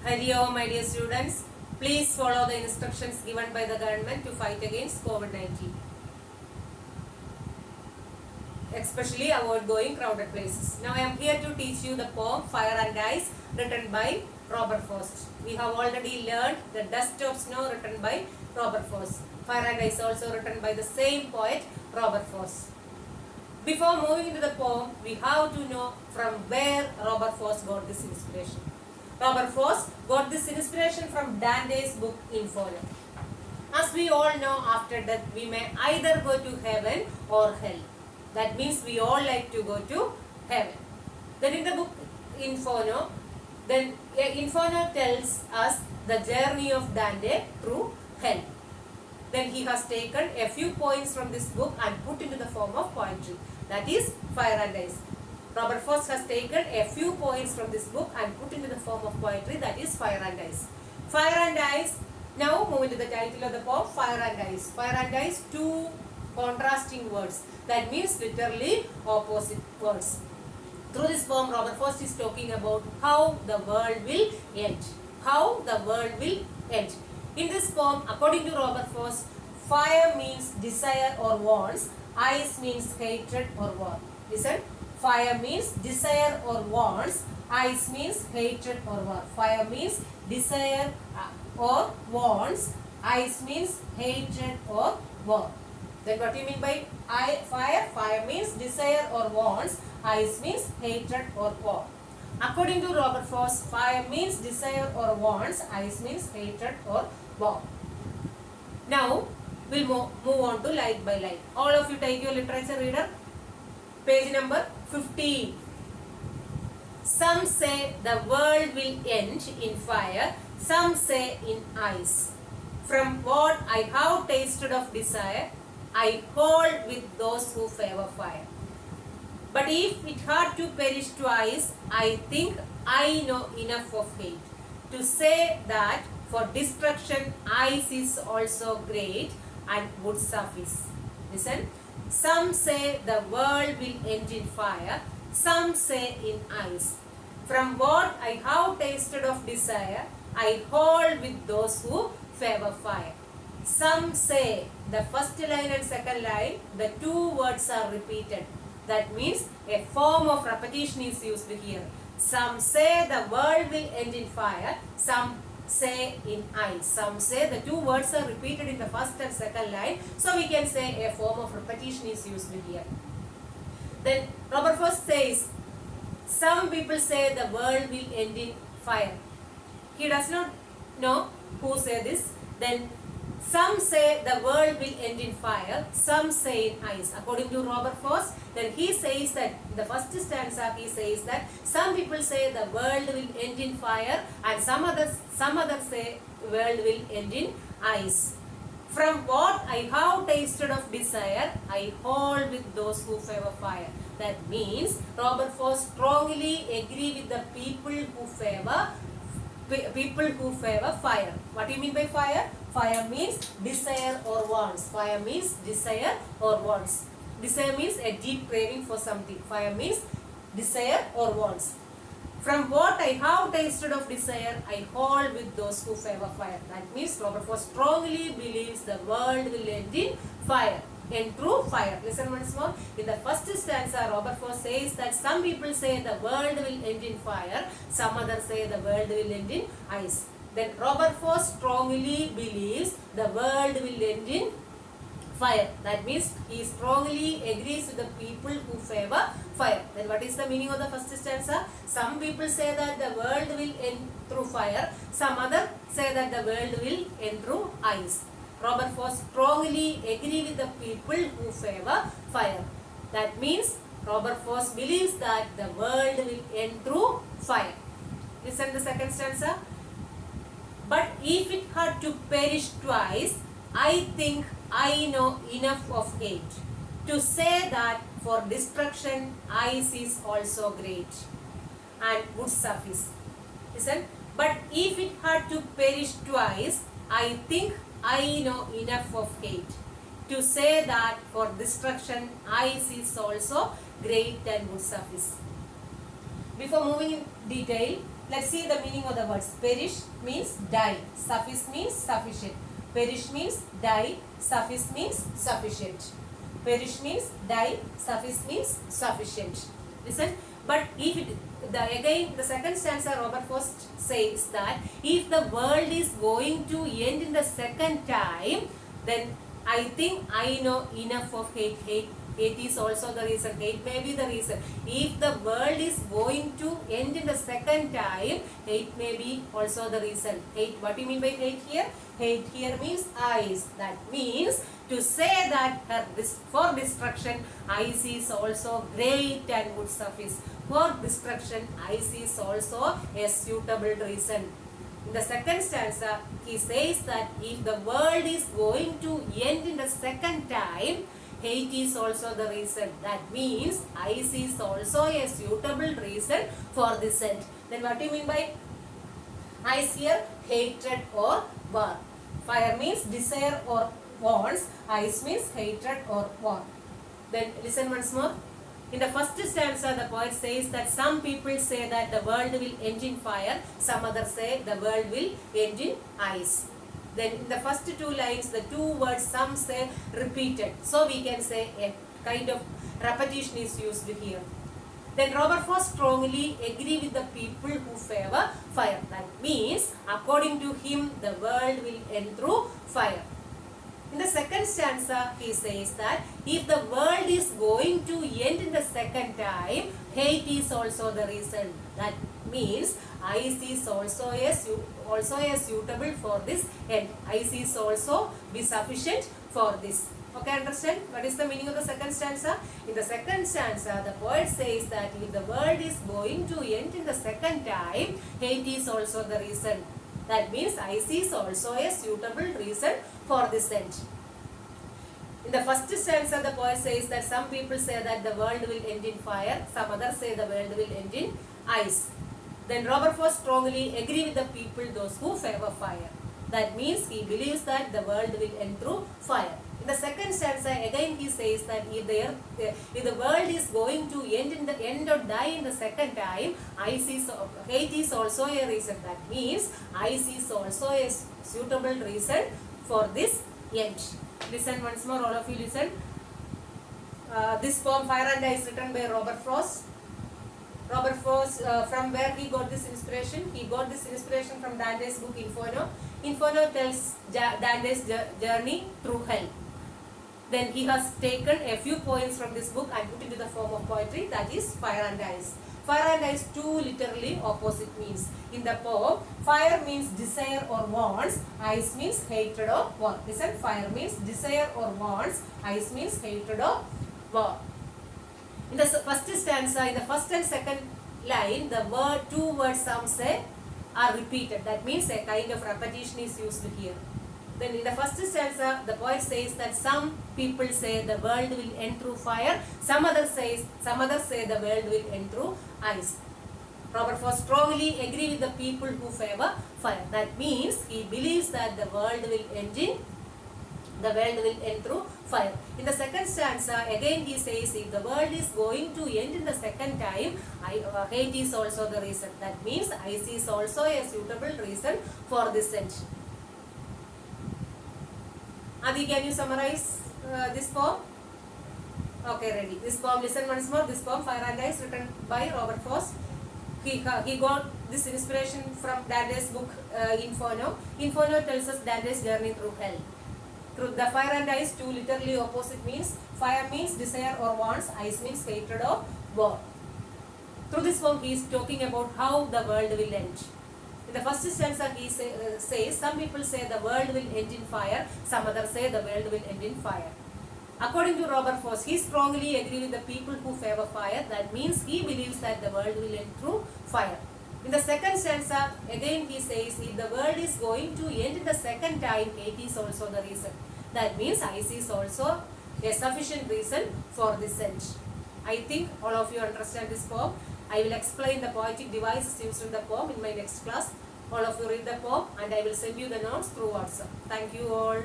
Hari Om, my dear students. Please follow the instructions given by the government to fight against COVID-19. Especially avoid going crowded places. Now I am here to teach you the poem Fire and Ice written by Robert Frost. We have already learned the Dust of Snow written by Robert Frost. Fire and Ice also written by the same poet Robert Frost. Before moving into the poem, we have to know from where Robert Frost got this inspiration. Robert Frost got this inspiration from Dante's book Inferno. As we all know, after death we may either go to heaven or hell. That means we all like to go to heaven. Then in the book Inferno, Inferno tells us the journey of Dante through hell. Then he has taken a few points from this book and put into the form of poetry. That is Fire and Ice. Robert Frost has taken a few points from this book and put into the form of poetry, that is Fire and Ice. Fire and Ice, now move into the title of the poem, Fire and Ice. Fire and Ice, two contrasting words. That means literally opposite words. Through this poem, Robert Frost is talking about how the world will end. How the world will end. In this poem, according to Robert Frost, fire means desire or wants, ice means hatred or war. Listen. Fire means desire or wants, ice means hatred or war. Fire means desire or wants, ice means hatred or war. Then what do you mean by fire? Fire means desire or wants, ice means hatred or war. According to Robert Frost, fire means desire or wants, ice means hatred or war. Now, we'll move on to light by light. All of you take your literature reader. Page number 15. Some say the world will end in fire, some say in ice. From what I have tasted of desire, I hold with those who favor fire. But if it had to perish twice, I think I know enough of hate to say that for destruction ice is also great and would suffice. Listen. Some say the world will end in fire, some say in ice. From what I have tasted of desire, I hold with those who favor fire. Some say, the first line and second line, the two words are repeated. That means a form of repetition is used here. Some say the world will end in fire, some say in ice. Some say the two words are repeated in the first and second line. So we can say a form of repetition is used here. Then Robert Frost says, some people say the world will end in fire. He does not know who say this. Then some say the world will end in fire, some say in ice. According to Robert Frost, then he says that in the first stanza he says that some people say the world will end in fire and some others say the world will end in ice. From what I have tasted of desire, I hold with those who favor fire. That means Robert Frost strongly agree with the people who favor fire. What do you mean by fire? Fire means desire or wants. Fire means desire or wants. Desire means a deep craving for something. Fire means desire or wants. From what I have tasted of desire, I hold with those who favor fire. That means Robert Frost strongly believes the world will end in fire. End through fire. Listen once more. In the first stanza, Robert Frost says that some people say the world will end in fire, some others say the world will end in ice. Then Robert Frost strongly believes the world will end in fire. That means he strongly agrees with the people who favor fire. Then what is the meaning of the first stanza? Some people say that the world will end through fire, some others say that the world will end through ice. Robert Frost strongly agree with the people who favor fire. That means Robert Frost believes that the world will end through fire. Listen the second stanza. But if it had to perish twice, I think I know enough of hate to say that for destruction ice is also great and would suffice. Listen. But if it had to perish twice, I think I know enough of hate to say that for destruction ice is also great and would suffice. Before moving in detail, let's see the meaning of the words. Perish means die. Suffice means sufficient. Perish means die. Suffice means sufficient. Perish means die. Suffice means sufficient. Listen. But if it, again the second stanza, Robert Frost says that if the world is going to end in the second time, then I think I know enough of hate. Hate is also the reason. Hate may be the reason. If the world is going to end in the second time, hate may be also the reason. Hate, what do you mean by hate here? Hate here means eyes. That means to say that for destruction, eyes is also great and would suffice. For destruction, eyes is also a suitable reason. In the second stanza, he says that if the world is going to end in the second time, hate is also the reason. That means ice is also a suitable reason for this end. Then what do you mean by ice here? Hatred or war. Fire means desire or wants. Ice means hatred or war. Then listen once more. In the first stanza, the poet says that some people say that the world will end in fire. Some others say the world will end in ice. Then in the first two lines, the two words some say repeated. So we can say a kind of repetition is used here. Then Robert Frost strongly agree with the people who favor fire. That means according to him the world will end through fire. In the second stanza, he says that if the world is going to end in the second time, hate is also the reason. That means ice is also a suitable for this end. Ice is also be sufficient for this. Okay, understand? What is the meaning of the second stanza? In the second stanza, the poet says that if the world is going to end in the second time, hate is also the reason. That means ice is also a suitable reason for this end. In the first stanza, the poet says that some people say that the world will end in fire, some others say the world will end in ice. Then Robert Frost strongly agree with the people, those who favor fire. That means he believes that the world will end through fire. In the second stanza, again he says that if the world is going to end or die in the second time, hate is also a reason. That means ice is also a suitable reason for this end. Listen once more, all of you listen. This poem Fire and Ice written by Robert Frost. Robert Frost, from where he got this inspiration? He got this inspiration from Dante's book Inferno. Inferno tells Dante's journey through hell. Then he has taken a few points from this book and put it into the form of poetry, that is Fire and Ice. Fire and ice, two literally opposite means. In the poem, fire means desire or wants, ice means hatred or war. Listen, fire means desire or wants, ice means hatred or war. In the first stanza, in the first and second line, the two words some say are repeated. That means a kind of repetition is used here. Then in the first stanza, the poet says that some people say the world will end through fire, some others say the world will end through ice. Robert Frost strongly agree with the people who favor fire. That means he believes that the world will end through fire. In the second stanza, again he says if the world is going to end in the second time, hate is also the reason. That means ice is also a suitable reason for this end. Adi, can you summarize this poem? Okay, ready. This poem, listen once more. This poem, Fire and Ice, written by Robert Frost. He got this inspiration from Dante's book Inferno. Inferno tells us Dante's journey through hell. Through the fire and ice, two literally opposite means. Fire means desire or wants, ice means hatred or war. Through this poem, he is talking about how the world will end. In the first stanza, he says, some people say the world will end in fire, some others say the world will end in fire. According to Robert Frost, he strongly agrees with the people who favor fire. That means he believes that the world will end through fire. In the second stanza, again he says, if the world is going to end in the second time, hate is also the reason. That means ice is also a sufficient reason for this end. I think all of you understand this poem. I will explain the poetic devices used in the poem in my next class. All of you read the poem and I will send you the notes through WhatsApp. Thank you all.